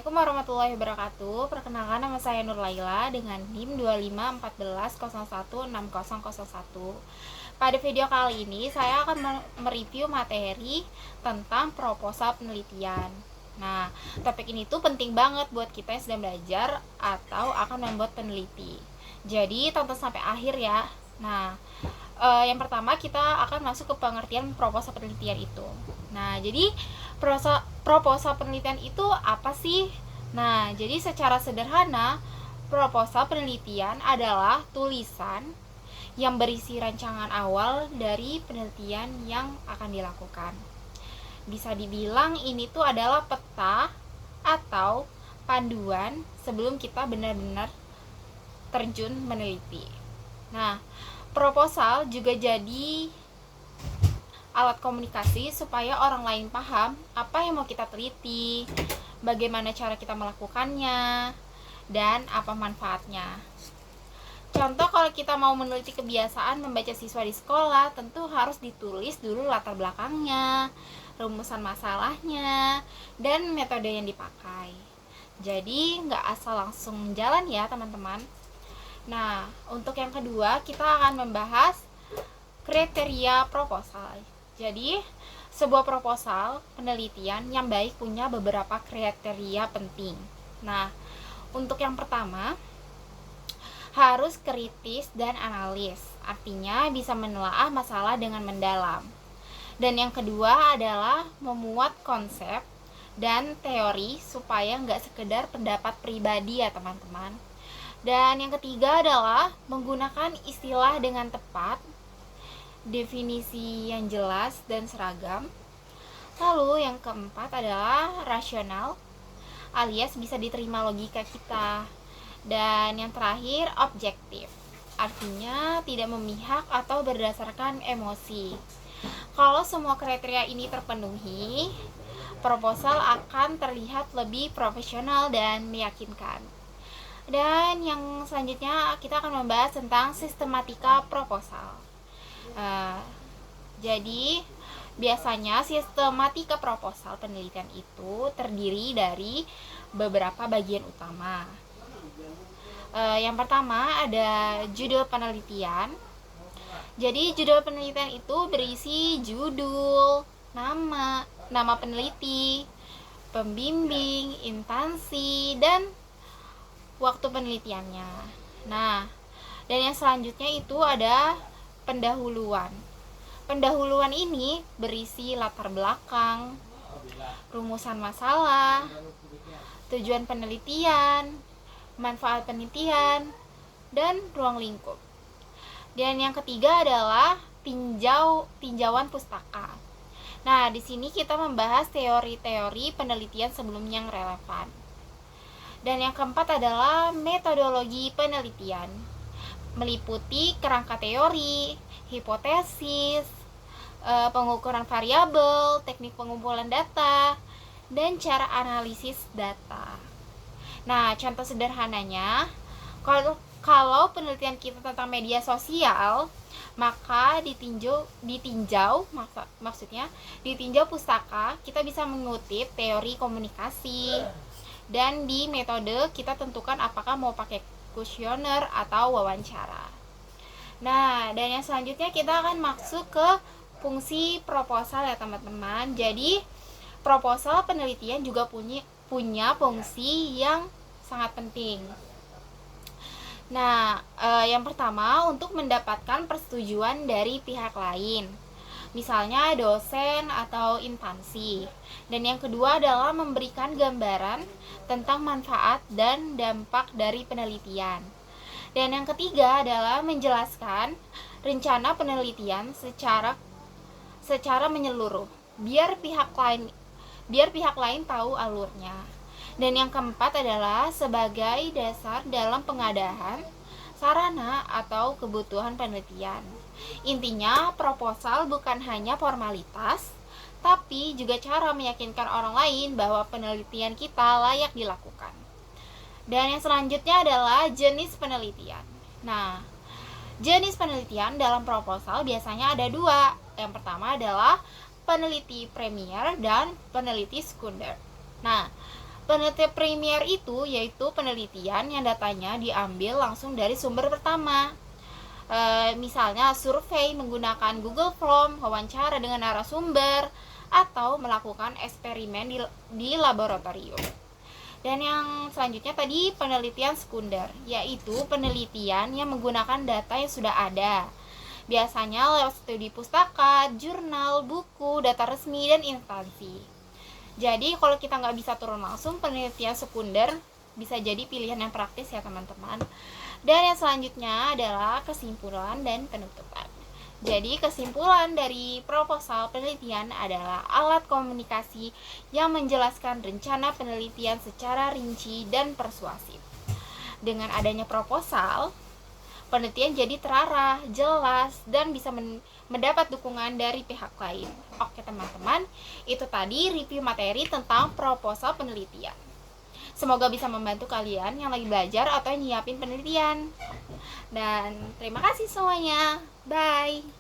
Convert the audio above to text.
Assalamualaikum warahmatullahi wabarakatuh. Perkenalkan, nama saya Nur Laila dengan NIM 2514016001. Pada video kali ini saya akan mereview materi tentang proposal penelitian. Nah, topik ini tuh penting banget buat kita yang sedang belajar atau akan membuat peneliti. Jadi tonton sampai akhir ya. Nah, yang pertama kita akan masuk ke pengertian proposal penelitian itu. Nah, jadi proposal penelitian itu apa sih? Nah, jadi secara sederhana, proposal penelitian adalah tulisan yang berisi rancangan awal dari penelitian yang akan dilakukan. Bisa dibilang ini tuh adalah peta atau panduan sebelum kita benar-benar terjun meneliti. Nah, proposal juga jadi alat komunikasi supaya orang lain paham apa yang mau kita teliti, bagaimana cara kita melakukannya, dan apa manfaatnya. Contoh, kalau kita mau meneliti kebiasaan membaca siswa di sekolah, tentu harus ditulis dulu latar belakangnya, rumusan masalahnya, dan metode yang dipakai. Jadi nggak asal langsung jalan ya teman-teman. Nah, untuk yang kedua kita akan membahas kriteria proposal. Jadi, sebuah proposal penelitian yang baik punya beberapa kriteria penting. Nah, untuk yang pertama, harus kritis dan analis. Artinya bisa menelaah masalah dengan mendalam. Dan yang kedua adalah memuat konsep dan teori supaya nggak sekedar pendapat pribadi ya teman-teman. Dan yang ketiga adalah menggunakan istilah dengan tepat, definisi yang jelas dan seragam. Lalu yang keempat adalah rasional, alias bisa diterima logika kita. Dan yang terakhir objektif, artinya tidak memihak atau berdasarkan emosi. Kalau semua kriteria ini terpenuhi, proposal akan terlihat lebih profesional dan meyakinkan. Dan yang selanjutnya kita akan membahas tentang sistematika proposal. Jadi biasanya sistematika proposal penelitian itu terdiri dari beberapa bagian utama. Yang pertama ada judul penelitian. Jadi judul penelitian itu berisi judul, nama peneliti, pembimbing, instansi, dan waktu penelitiannya. Nah, dan yang selanjutnya itu ada pendahuluan. Pendahuluan ini berisi latar belakang, rumusan masalah, tujuan penelitian, manfaat penelitian, dan ruang lingkup. Dan yang ketiga adalah tinjauan pustaka. Nah, di sini kita membahas teori-teori penelitian sebelumnya yang relevan. Dan yang keempat adalah metodologi penelitian, meliputi kerangka teori, hipotesis, pengukuran variabel, teknik pengumpulan data, dan cara analisis data. Nah, contoh sederhananya, kalau penelitian kita tentang media sosial, maka ditinjau pustaka, kita bisa mengutip teori komunikasi, dan di metode kita tentukan apakah mau pakai kuesioner atau wawancara. Nah, dan yang selanjutnya kita akan masuk ke fungsi proposal ya teman-teman. Jadi proposal penelitian juga punya fungsi yang sangat penting. Nah, yang pertama untuk mendapatkan persetujuan dari pihak lain, misalnya dosen atau instansi. Dan yang kedua adalah memberikan gambaran tentang manfaat dan dampak dari penelitian. Dan yang ketiga adalah menjelaskan rencana penelitian secara menyeluruh, biar pihak lain tahu alurnya. Dan yang keempat adalah sebagai dasar dalam pengadaan sarana atau kebutuhan penelitian. Intinya, proposal bukan hanya formalitas, tapi juga cara meyakinkan orang lain bahwa penelitian kita layak dilakukan. Dan yang selanjutnya adalah jenis penelitian. Nah, jenis penelitian dalam proposal biasanya ada dua. Yang pertama adalah peneliti premier dan peneliti sekunder. Nah, Penelitian primer itu yaitu penelitian yang datanya diambil langsung dari sumber pertama. Misalnya survei menggunakan Google Form, wawancara dengan narasumber, atau melakukan eksperimen di laboratorium. Dan yang selanjutnya tadi penelitian sekunder, yaitu penelitian yang menggunakan data yang sudah ada. Biasanya lewat studi pustaka, jurnal, buku, data resmi, dan instansi. Jadi kalau kita nggak bisa turun langsung, penelitian sekunder bisa jadi pilihan yang praktis ya teman-teman. Dan yang selanjutnya adalah kesimpulan dan penutupan. Jadi kesimpulan dari proposal penelitian adalah alat komunikasi yang menjelaskan rencana penelitian secara rinci dan persuasif. Dengan adanya proposal, penelitian jadi terarah, jelas, dan bisa mendapat dukungan dari pihak lain. Oke teman-teman, itu tadi review materi tentang proposal penelitian. Semoga bisa membantu kalian yang lagi belajar atau nyiapin penelitian. Dan terima kasih semuanya. Bye.